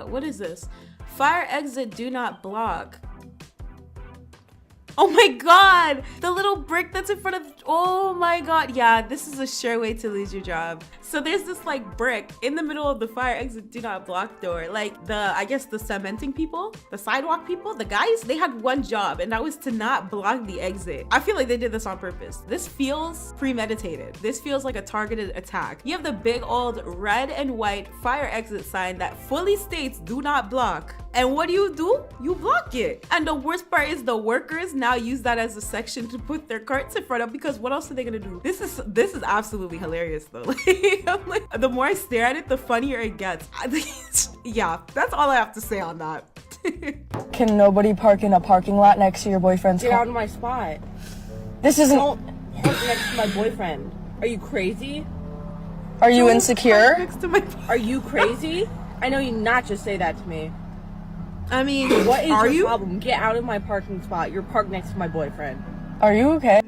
what is this? Fire exit do not block. Oh my god, the little brick that's in front of, oh my god. Yeah, this is a sure way to lose your job. So there's this like brick in the middle of the fire exit do not block door. Like I guess the cementing people, the sidewalk people, the guys, they had one job, and that was to not block the exit. I feel like they did this on purpose. This feels premeditated. This feels like a targeted attack. You have the big old red and white fire exit sign that fully states do not block. And what do? You block it. And the worst part is the workers now use that as a section to put their carts in front of, because what else are they gonna do? This is absolutely hilarious though. Like, the more I stare at it, the funnier it gets. Yeah, that's all I have to say on that. Can nobody park in a parking lot next to your boyfriend's car? Get out of my spot. This isn't... Don't park next to my boyfriend. Are you crazy? Are you insecure? Next to my... Are you crazy? I know you not just say that to me. I mean, what is your problem? Get out of my parking spot. You're parked next to my boyfriend. Are you okay?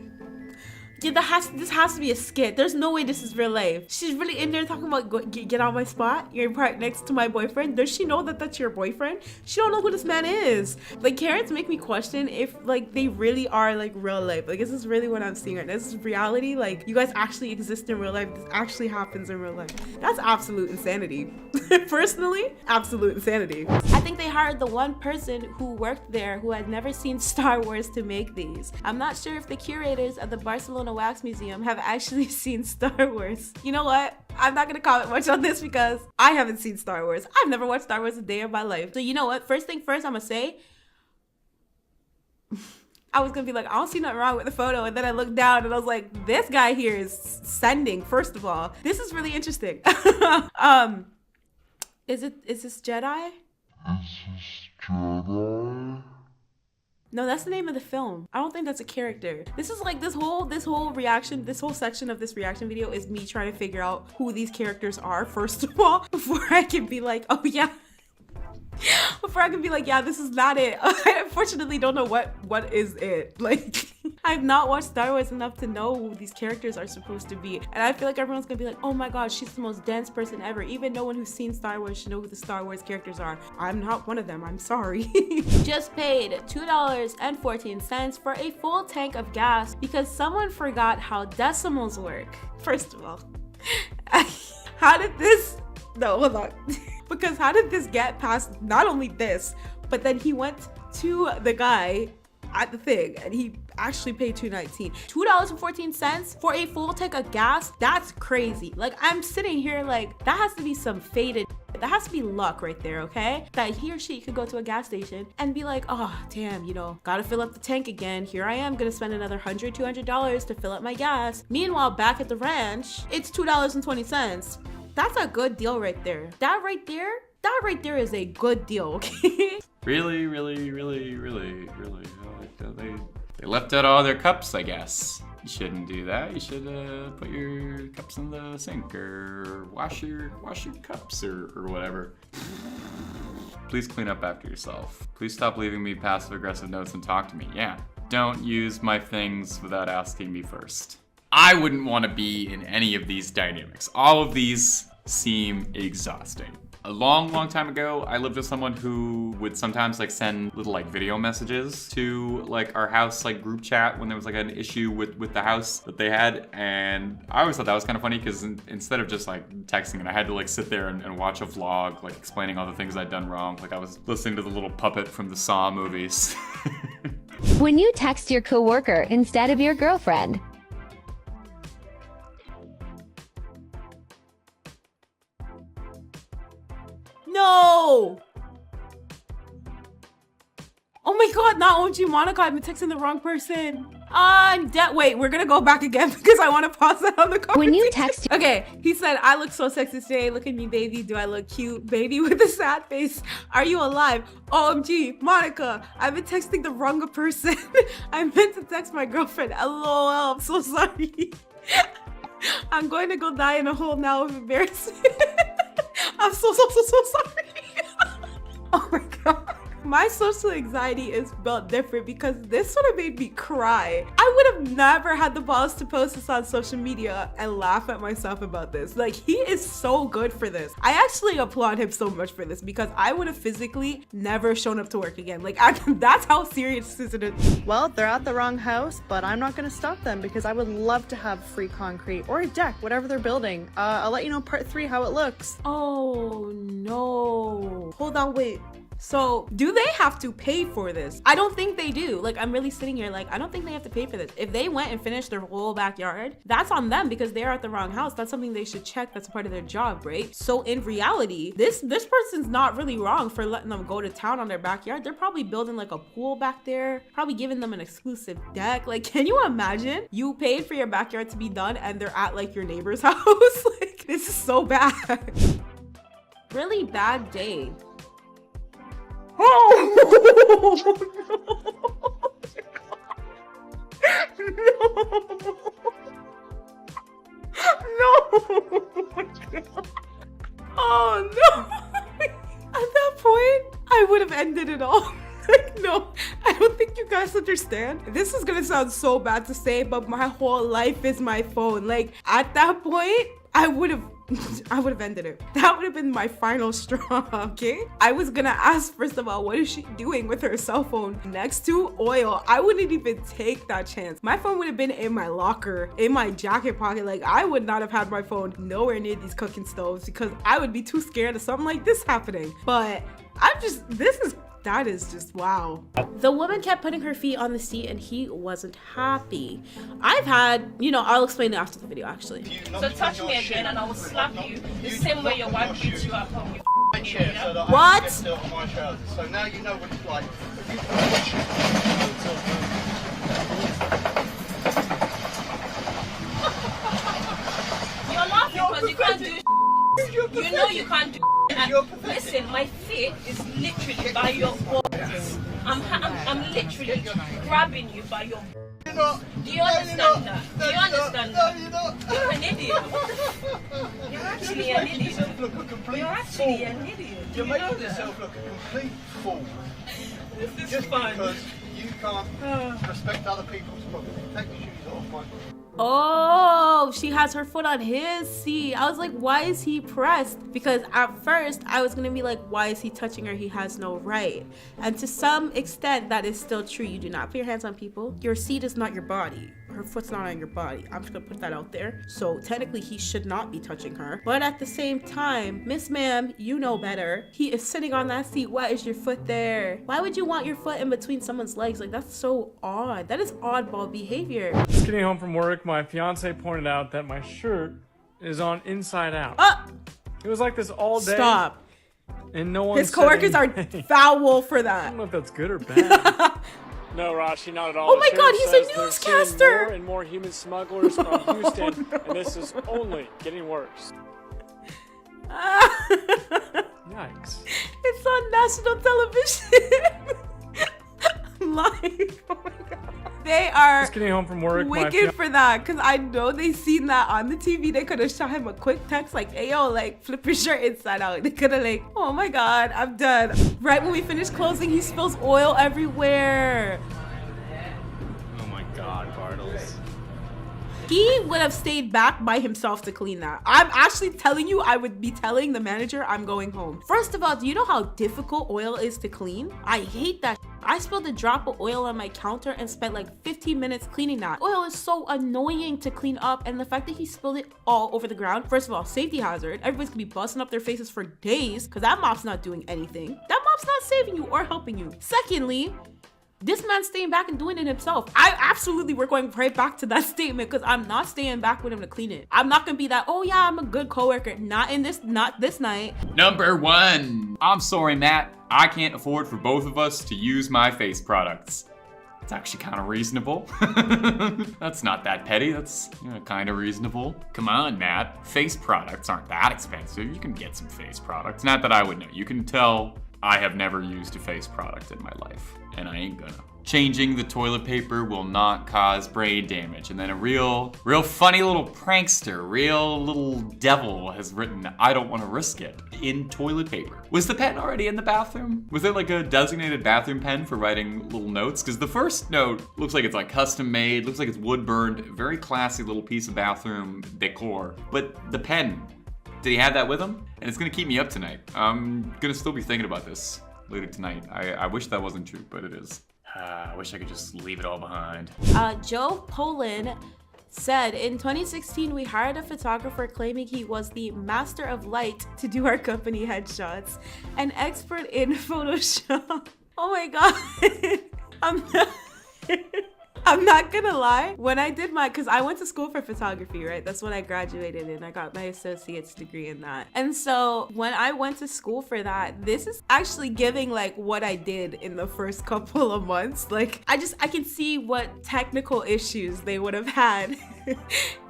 Yeah, this has to be a skit. There's no way this is real life. She's really in there talking about get out of my spot. You're parked next to my boyfriend. Does she know that that's your boyfriend? She don't know who this man is. Like, Karens make me question if like they really are like real life. Like, is this really what I'm seeing right now? This is reality. Like, you guys actually exist in real life. This actually happens in real life. That's absolute insanity. Personally, absolute insanity. I think they hired the one person who worked there who had never seen Star Wars to make these. I'm not sure if the curators of the Barcelona Wax Museum have actually seen Star Wars. You know what? I'm not gonna comment much on this because I haven't seen Star Wars. I've never watched Star Wars a day of my life. So you know what? First thing first, I'm gonna say, I was gonna be like, I don't see nothing wrong with the photo. And then I looked down and I was like, this guy here is sending, first of all. This is really interesting. Is this Jedi? No, that's the name of the film. I don't think that's a character. This is like this whole section of this reaction video is me trying to figure out who these characters are, first of all, before I can be like, oh yeah. Before I can be like, yeah, this is not it. I unfortunately don't know what is it. Like, I've not watched Star Wars enough to know who these characters are supposed to be. And I feel like everyone's gonna be like, oh my god, she's the most dense person ever. Even no one who's seen Star Wars should know who the Star Wars characters are. I'm not one of them, I'm sorry. Just paid $2.14 for a full tank of gas because someone forgot how decimals work. First of all, how did this, no, hold on. Because how did this get past not only this, but then he went to the guy at the thing and he actually paid $2.19. $2.14 for a full tank of gas? That's crazy. Like, I'm sitting here like, that has to be some faded, that has to be luck right there, okay? That he or she could go to a gas station and be like, oh, damn, you know, gotta fill up the tank again. Here I am gonna spend another $100, $200 to fill up my gas. Meanwhile, back at the ranch, it's $2.20. That's a good deal right there. That right there is a good deal, okay? Really? They left out all their cups, I guess. You shouldn't do that. You should put your cups in the sink or wash your cups or whatever. Please clean up after yourself. Please stop leaving me passive-aggressive notes and talk to me. Yeah, don't use my things without asking me first. I wouldn't want to be in any of these dynamics. All of these seem exhausting. A long time ago, I lived with someone who would sometimes like send little like video messages to like our house like group chat when there was like an issue with the house that they had. And I always thought that was kind of funny because instead of just like texting, and I had to like sit there and watch a vlog like explaining all the things I'd done wrong. Like I was listening to the little puppet from the Saw movies. When you text your coworker instead of your girlfriend. No! Oh my god, not OMG Monica, I've been texting the wrong person. I'm dead. Wait, we're gonna go back again because I want to pause that on the conversation. When you text... Okay, he said, I look so sexy today. Look at me, baby. Do I look cute? Baby with a sad face. Are you alive? OMG, Monica, I've been texting the wrong person. I meant to text my girlfriend. LOL, I'm so sorry. I'm going to go die in a hole now of embarrassment. I'm so sorry. Oh my god. My social anxiety is built different because this would have made me cry. I would have never had the balls to post this on social media and laugh at myself about this. Like, he is so good for this. I actually applaud him so much for this because I would have physically never shown up to work again. Like, that's how serious this is. Well, they're at the wrong house, but I'm not gonna stop them because I would love to have free concrete or a deck, whatever they're building. I'll let you know part 3 how it looks. Oh no. Hold on, wait. So do they have to pay for this? I don't think they do. Like, I'm really sitting here like, I don't think they have to pay for this. If they went and finished their whole backyard, that's on them because they're at the wrong house. That's something they should check. That's a part of their job, right? So in reality, this person's not really wrong for letting them go to town on their backyard. They're probably building like a pool back there, probably giving them an exclusive deck. Like, can you imagine you paid for your backyard to be done and they're at like your neighbor's house? Like, this is so bad. Really bad day. Oh no! Oh no! At that point, I would have ended it all. Like, no, I don't think you guys understand. This is gonna sound so bad to say, but my whole life is my phone. Like, at that point, I would have ended it. That would have been my final straw, okay? I was gonna ask, first of all, what is she doing with her cell phone next to oil? I wouldn't even take that chance. My phone would have been in my locker, in my jacket pocket. Like, I would not have had my phone nowhere near these cooking stoves because I would be too scared of something like this happening. But that is just wow. The woman kept putting her feet on the seat and he wasn't happy. I've had, I'll explain it after the video actually. So touch me again and I will slap you the same way your wife beats you up home. What? So now you know what it's like. You're laughing because you can't do you know you can't do listen, my feet is literally by your balls. I'm literally grabbing you by your You're not. Do you understand that? Do you understand that? No, you're not. You're an idiot. You're actually an idiot. Yourself look a complete You're actually fool. an idiot. Do You're you know making that? yourself look a complete fool. This is Just fun. because you can't respect other people's property. Take your shoes off, mate. Oh, she has her foot on his seat. I was like, why is he pressed? Because at first I was gonna be like, why is he touching her? He has no right. And to some extent, that is still true. You do not put your hands on people. Your seat is not your body. Her foot's not on your body. I'm just gonna put that out there. So technically he should not be touching her. But at the same time, Miss Ma'am, you know better. He is sitting on that seat. Why is your foot there? Why would you want your foot in between someone's legs? Like, that's so odd. That is oddball behavior. Just getting home from work, my fiance pointed out that my shirt is on inside out. It was like this all day. Stop. And no one His coworkers are foul for I that. don't know if that's good or bad. No, Rashi, not at all. Oh my The God, sheriff he's a says they're seeing newscaster. More and more human smugglers from Houston, and this is only getting worse. Yikes. It's on national television. Live. Oh my God. They are Just getting home from work, my wicked for that, because I know they seen that on the TV. They could have shot him a quick text like, hey yo, like flip your shirt inside out. They could have like, oh my God, I'm done. Right when we finish closing, he spills oil everywhere. Oh my God, Bartles. He would have stayed back by himself to clean that. I'm actually telling you, I would be telling the manager I'm going home. First of all, do you know how difficult oil is to clean? I hate that. I spilled a drop of oil on my counter and spent like 15 minutes cleaning that. Oil is so annoying to clean up, and the fact that he spilled it all over the ground, first of all, safety hazard. Everybody's gonna be busting up their faces for days because that mop's not doing anything. That mop's not saving you or helping you. Secondly, this man's staying back and doing it himself. I absolutely, we're going right back to that statement because I'm not staying back with him to clean it. I'm not gonna be that, oh yeah, I'm a good coworker. Not this night. Number 1. I'm sorry, Matt. I can't afford for both of us to use my face products. It's actually kind of reasonable. That's not that petty. That's kind of reasonable. Come on, Matt. Face products aren't that expensive. You can get some face products. Not that I would know. You can tell I have never used a face product in my life, and I ain't gonna. changing the toilet paper will not cause brain damage. And then a real funny little prankster, real little devil has written, I don't want to risk it, in toilet paper. Was the pen already in the bathroom? Was it like a designated bathroom pen for writing little notes? Because the first note looks like it's like custom made, looks like it's wood burned, very classy little piece of bathroom decor. But the pen, did he have that with him? And it's gonna keep me up tonight. I'm gonna still be thinking about this later tonight. I wish that wasn't true, but it is. I wish I could just leave it all behind. Joe Polin said, in 2016, we hired a photographer claiming he was the master of light to do our company headshots, an expert in Photoshop. Oh my God. I'm not gonna lie. When I did cause I went to school for photography, right? That's when I graduated and I got my associate's degree in that. And so when I went to school for that, this is actually giving like what I did in the first couple of months. Like I can see what technical issues they would have had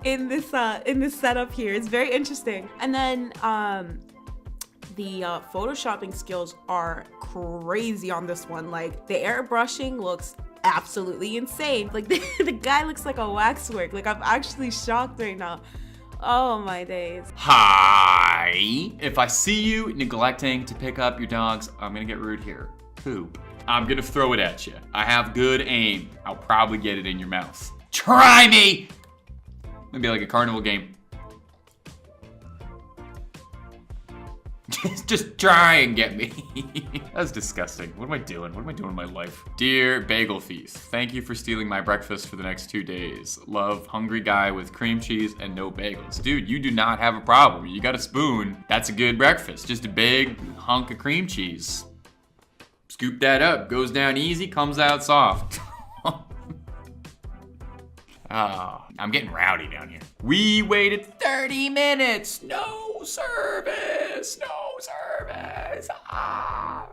in this setup here. It's very interesting. And then the photoshopping skills are crazy on this one. Like the airbrushing looks absolutely insane. Like the guy looks like a waxwork. Like I'm actually shocked right now. Oh my days. Hi. If I see you neglecting to pick up your dogs, I'm gonna get rude here. Poop. I'm gonna throw it at you. I have good aim. I'll probably get it in your mouth. Try me! Maybe like a carnival game. Just try and get me. That's disgusting. What am I doing? What am I doing in my life? Dear Bagel Feast, thank you for stealing my breakfast for the next 2 days. Love, hungry guy with cream cheese and no bagels. Dude, you do not have a problem. You got a spoon. That's a good breakfast. Just a big hunk of cream cheese. Scoop that up. Goes down easy, comes out soft. Oh, I'm getting rowdy down here. We waited 30 minutes. No service. No service.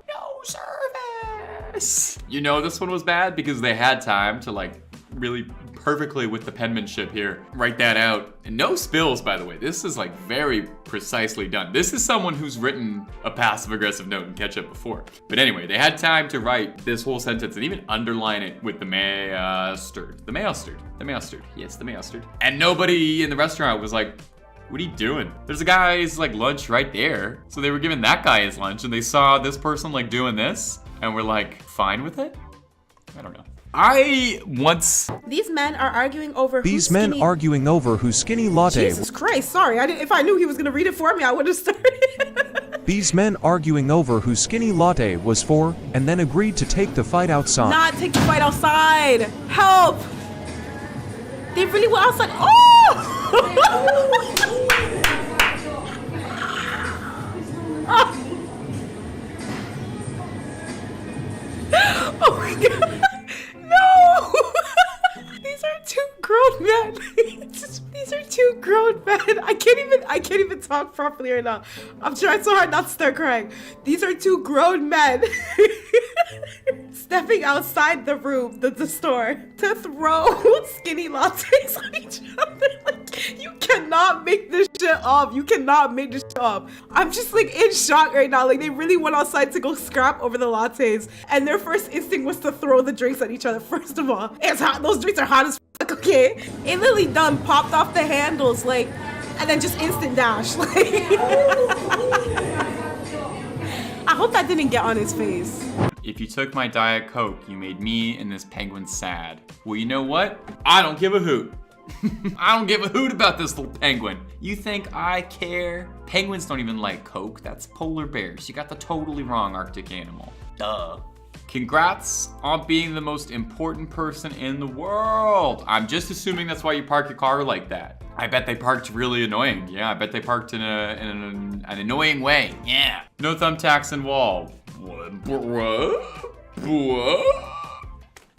No service. You know this one was bad because they had time to like really perfectly with the penmanship here write that out. And no spills, by the way. This is like very precisely done. This is someone who's written a passive aggressive note in ketchup before. But anyway, they had time to write this whole sentence and even underline it with the mustard. The mustard. The mustard. Yes, the mustard. And nobody in the restaurant was like, what are you doing? There's a guy's like lunch right there. So they were giving that guy his lunch and they saw this person like doing this and were like fine with it? I don't know. These men are arguing over whose skinny latte. Jesus Christ, sorry. If I knew he was gonna read it for me, I would have started. These men arguing over whose skinny latte was for, and then agreed to take the fight outside. Not take the fight outside. Help! They really went outside. Oh! Oh my God. No! These are two grown men. These are two grown men. I can't even talk properly right now. I'm trying so hard not to start crying. These are two grown men stepping outside the room, the store, to throw skinny lattes on each other. Like, you cannot make this shit up. You cannot make this shit up. I'm just like in shock right now. Like they really went outside to go scrap over the lattes, and their first instinct was to throw the drinks at each other. First of all, it's hot. Those drinks are hot as fuck. Okay, it literally done popped off the handles like, and then just instant dash. Like, I hope that didn't get on his face. If you took my Diet Coke, you made me and this penguin sad. Well, you know what? I don't give a hoot. I don't give a hoot about this little penguin. You think I care? Penguins don't even like Coke. That's polar bears. You got the totally wrong Arctic animal. Duh. Congrats on being the most important person in the world. I'm just assuming that's why you park your car like that. I bet they parked really annoying. Yeah, I bet they parked in an annoying way. Yeah. No thumbtacks involved. What?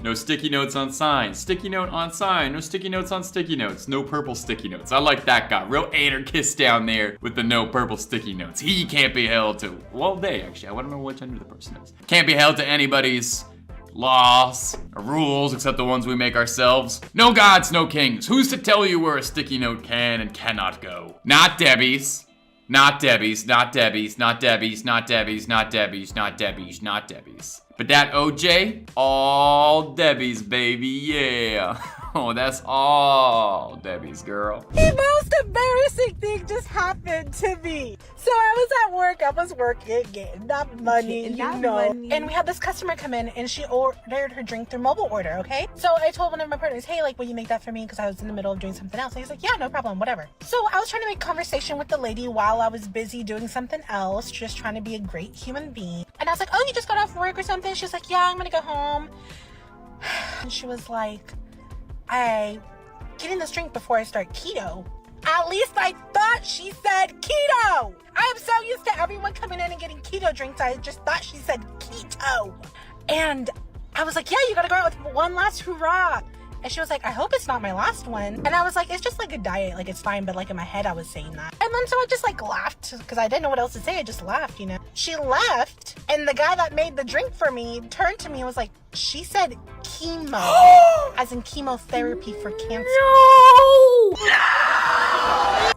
No sticky notes on sign. Sticky note on sign. No sticky notes on sticky notes. No purple sticky notes. I like that guy. Real anarchist down there with the no purple sticky notes. He can't be held to, well, they actually. I want to know what gender the person is. Can't be held to anybody's laws or rules except the ones we make ourselves. No gods, no kings. Who's to tell you where a sticky note can and cannot go? Not Debbie's. Not Debbie's, not Debbie's, not Debbie's, not Debbie's, not Debbie's, not Debbie's, not Debbie's. But that OJ, all Debbie's, baby, yeah. Oh, that's all Debbie's, girl. The most embarrassing thing just happened to me. So I was at work, I was working, getting that money, money. And we had this customer come in and she ordered her drink through mobile order, okay? So I told one of my partners, hey, like, will you make that for me? Because I was in the middle of doing something else. And he's like, yeah, no problem, whatever. So I was trying to make conversation with the lady while I was busy doing something else, just trying to be a great human being. And I was like, oh, you just got off work or something? She's like, yeah, I'm gonna go home. And she was like, I getting this drink before I start keto. At least I thought she said keto. I am so used to everyone coming in and getting keto drinks. I just thought she said keto. And I was like, yeah, you gotta go out with one last hurrah. And she was like, I hope it's not my last one. And I was like, it's just like a diet, like it's fine. But like in my head, I was saying that. And then so I just like laughed because I didn't know what else to say. I just laughed, you know. She left and the guy that made the drink for me turned to me and was like, she said chemo, as in chemotherapy for cancer. No!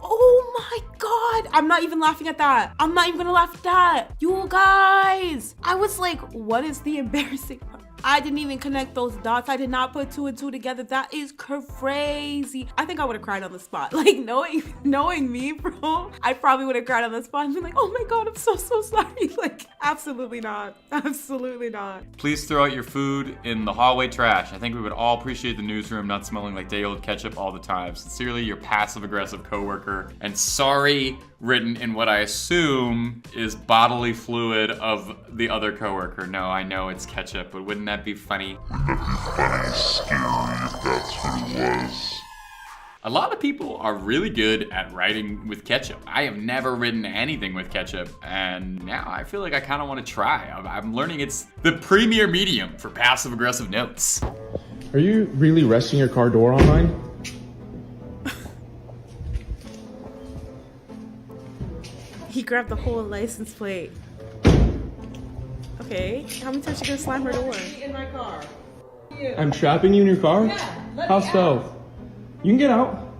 Oh my God. I'm not even laughing at that. I'm not even gonna laugh at that. You guys. I was like, what is the embarrassing part? I didn't even connect those dots. I did not put 2 and 2 together. That is crazy. I think I would have cried on the spot. Like knowing me, bro, I probably would have cried on the spot and been like, oh my God, I'm so sorry. Like, absolutely not. Absolutely not. Please throw out your food in the hallway trash. I think we would all appreciate the newsroom not smelling like day old ketchup all the time. Sincerely, your passive aggressive coworker. And sorry, written in what I assume is bodily fluid of the other coworker. No, I know it's ketchup, but wouldn't that be funny? Scary if that's what it was. A lot of people are really good at writing with ketchup. I have never written anything with ketchup, and now I feel like I kind of want to try. I'm learning it's the premier medium for passive aggressive notes. Are you really resting your car door on mine? He grabbed the whole license plate. Okay, how many times are you gonna slam her door? In my car. I'm trapping you in your car? Yeah, How so? You can get out.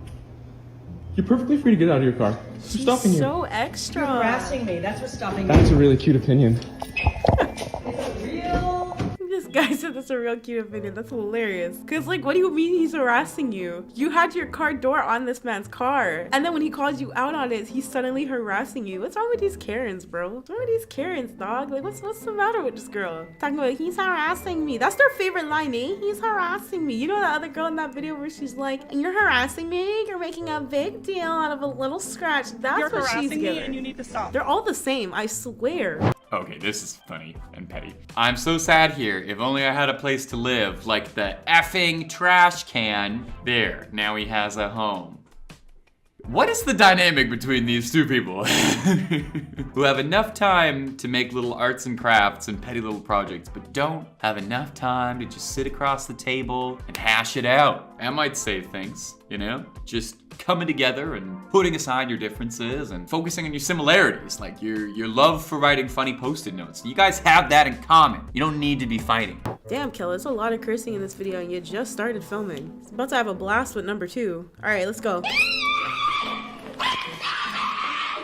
You're perfectly free to get out of your car. Who's stopping you? So extra. You're harassing me. That's what's stopping me. That's a really cute opinion. This guy said that's a real cute opinion. That's hilarious. Cause like, what do you mean he's harassing you? You had your car door on this man's car. And then when he calls you out on it, he's suddenly harassing you. What's wrong with these Karens, bro? What's wrong with these Karens, dog? Like, what's the matter with this girl? Talking about, he's harassing me. That's their favorite line, eh? He's harassing me. You know that other girl in that video where she's like, you're harassing me? You're making a big deal out of a little scratch. That's You're what she's harassing me giving. and you need to stop. They're all the same, I swear. Okay, this is funny and petty. I'm so sad here. If only I had a place to live, like the effing trash can. There, now he has a home. What is the dynamic between these two people? Who have enough time to make little arts and crafts and petty little projects, but don't have enough time to just sit across the table and hash it out. That might save things, you know? Just coming together and putting aside your differences and focusing on your similarities, like your love for writing funny post-it notes. You guys have that in common. You don't need to be fighting. Damn, Killer, there's a lot of cursing in this video and you just started filming. It's about to have a blast with number 2. All right, let's go.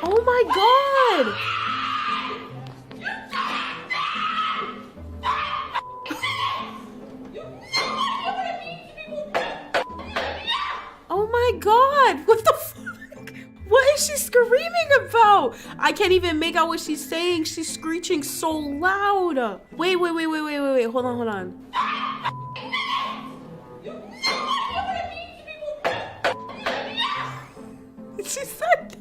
Oh my God! Oh my God! What the fuck? What is she screaming about? I can't even make out what she's saying. She's screeching so loud. Wait. Hold on. She said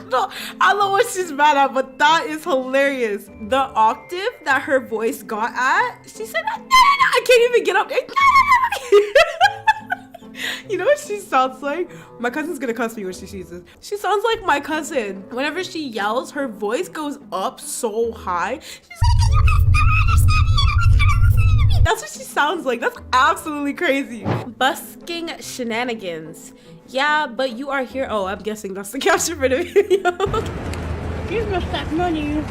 no, I don't know what she's mad at, but that is hilarious. The octave that her voice got at, she said, no, I can't even get up there. You know what she sounds like? My cousin's gonna cuss me when she sees this. She sounds like my cousin. Whenever she yells, her voice goes up so high. She's like, that's what she sounds like. That's absolutely crazy. Busking shenanigans. Yeah, but you are here. Oh, I'm guessing that's the caption for the video. You lost that money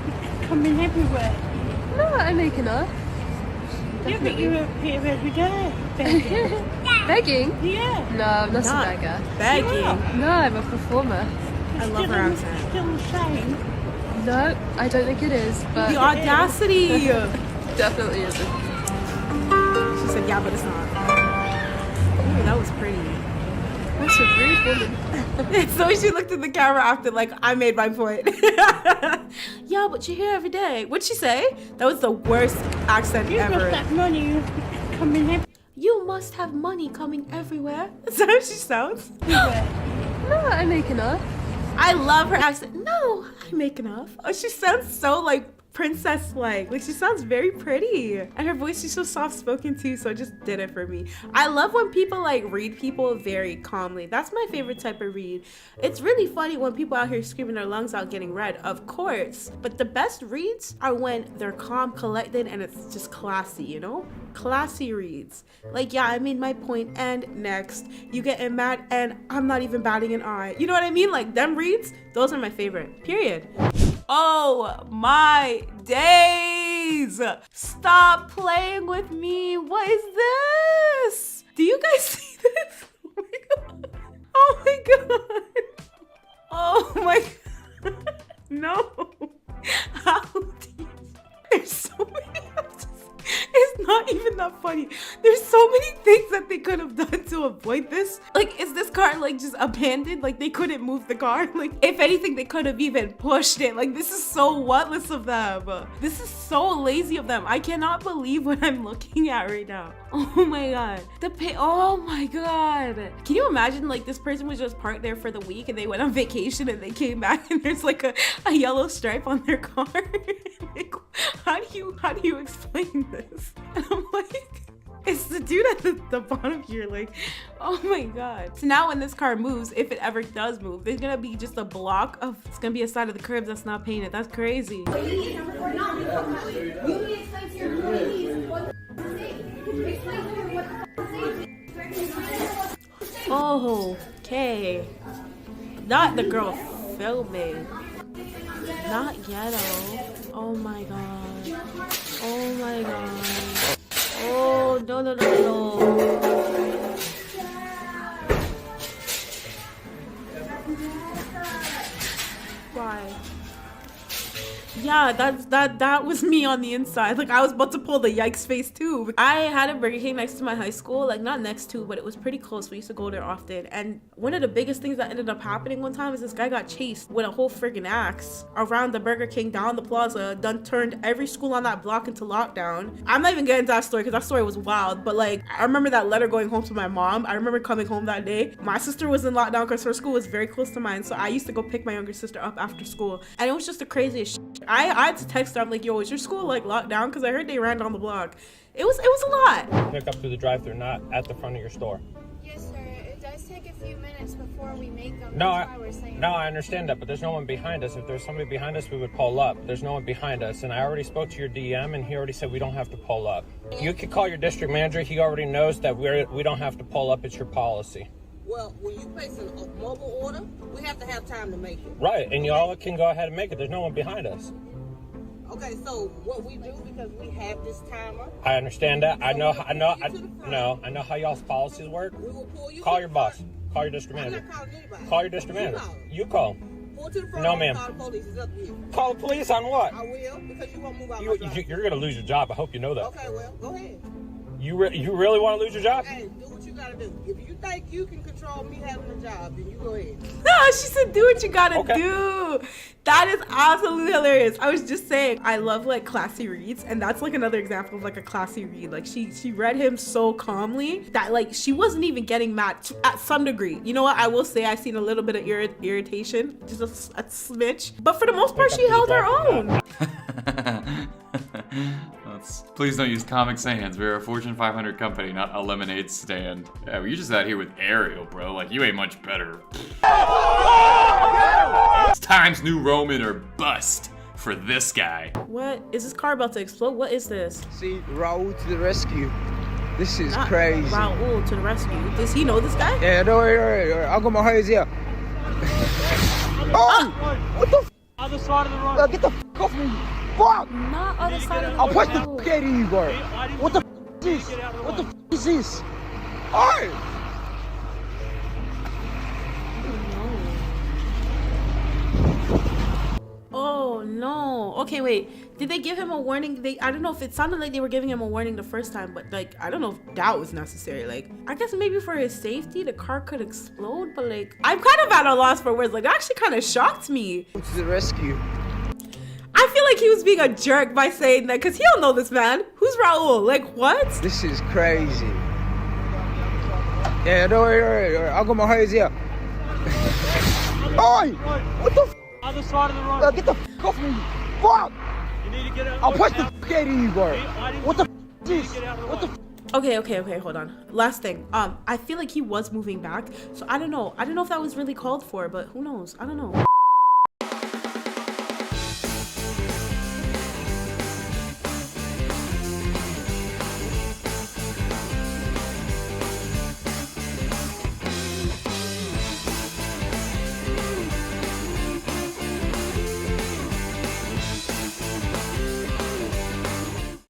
coming everywhere. No, I make enough. Yeah, but you're up here every day. Begging. Begging? Yeah. No, I'm not a beggar. Begging. No, I'm a performer. I love her accent. Still the same. No, I don't think it is, but... The audacity! Definitely isn't. She said, yeah, but it's not. Ooh, that was pretty. That's a rude woman. So she looked at the camera after, like, I made my point. Yeah, but you're here every day. What'd she say? That was the worst accent ever. Money coming in. You must have money coming everywhere. Is that how she sounds? No, I make enough. I love her accent. No, I make enough. Oh, she sounds so like princess-like. Like she sounds very pretty. And her voice, she's so soft-spoken too, so it just did it for me. I love when people like read people very calmly. That's my favorite type of read. It's really funny when people out here screaming their lungs out getting read, of course. But the best reads are when they're calm, collected, and it's just classy, you know? Classy reads. Like, yeah, I made my point, and next. You getting mad, and I'm not even batting an eye. You know what I mean? Like, them reads, those are my favorite. Period. Oh my days! Stop playing with me. What is this? Do you guys see this? Oh my god. Oh my god. No. How there's so many. It's not even that funny. There's so many things that they could have done to avoid this. Like, is this car like just abandoned? Like they couldn't move the car? Like if anything, they could have even pushed it. Like this is so whatless of them. This is so lazy of them. I cannot believe what I'm looking at right now. Oh my god. Oh my god. Can you imagine like this person was just parked there for the week and they went on vacation and they came back and there's like a yellow stripe on their car? Like, how do you explain this? And I'm like, it's the dude at the bottom here, like, oh my god. So now when this car moves, if it ever does move, there's gonna be just a block of, it's gonna be a side of the curb that's not painted. That's crazy. Oh, okay. Not the girl filming. Not ghetto. Oh my god. Oh my god. Oh, no, no, no, no. Why? Yeah, that was me on the inside. Like I was about to pull the yikes face too. I had a Burger King next to my high school, like not next to, but it was pretty close. We used to go there often. And one of the biggest things that ended up happening one time is this guy got chased with a whole friggin' axe around the Burger King down the plaza, done turned every school on that block into lockdown. I'm not even getting into that story because that story was wild, but like I remember that letter going home to my mom. I remember coming home that day. My sister was in lockdown because her school was very close to mine, so I used to go pick my younger sister up after school, and it was just the craziest shit. I had to text her. I'm like, yo, is your school like locked down? Because I heard they ran down the block. It was a lot. Pick up through the drive-thru, not at the front of your store. Yes, sir. It does take a few minutes before we make them. No, I understand that, but there's no one behind us. If there's somebody behind us, we would pull up. There's no one behind us, and I already spoke to your DM, and he already said we don't have to pull up. You could call your district manager. He already knows that we don't have to pull up. It's your policy. Well, when you place a mobile order, we have to have time to make it. Right, and y'all can go ahead and make it. There's no one behind us. Okay, so what we do, because we have this timer. I understand that. I know how y'all's policies work. We will pull you. Call your boss. Call your district manager. I'm not calling anybody. Call your district manager. You call. Pull to the front. No, ma'am. Call the police. It's up to you. Call the police on what? I will, because you won't move out. You're gonna lose your job. I hope you know that. Okay, well, go ahead. You really want to lose your job? Hey, do what you gotta do. If you think you can control me having a job, then you go ahead. No, she said do what you gotta do. That is absolutely hilarious. I was just saying, I love like classy reads, and that's like another example of like a classy read. Like she read him so calmly that like she wasn't even getting mad at some degree. You know what? I will say I've seen a little bit of irritation, just a smidge, but for the most part, she held her own. Please don't use Comic Sans. We're a Fortune 500 company, not a lemonade stand. Yeah, well, you're just out here with Ariel, bro. Like, you ain't much better. It's Times New Roman or bust for this guy. What? Is this car about to explode? What is this? See, Raul to the rescue. This is not crazy. Raul to the rescue. Does he know this guy? Yeah, don't worry. I'll go my hands here. Oh! What the f? Other side of the road. Get the f off me. Fuck! Not other side of the road. I'll push the f out of you, bro. What the f is this? What the f is this? Alright! Oh Oh no. Okay, wait. Did they give him a warning? I don't know if it sounded like they were giving him a warning the first time, but like I don't know if that was necessary. Like I guess maybe for his safety, the car could explode, but like I'm kind of at a loss for words. Like that actually kind of shocked me. To the rescue. I feel like he was being a jerk by saying that because he don't know this man. Who's Raul? Like what? This is crazy. Yeah, don't worry. I got my hose here. Oi! What the f? Other side of the road. Get the f off me! Fuck! You need to get out. I'll punch the f out of you, bro. What the f is this? What the f? Okay, hold on. Last thing. I feel like he was moving back, so I don't know. I don't know if that was really called for, but who knows? I don't know.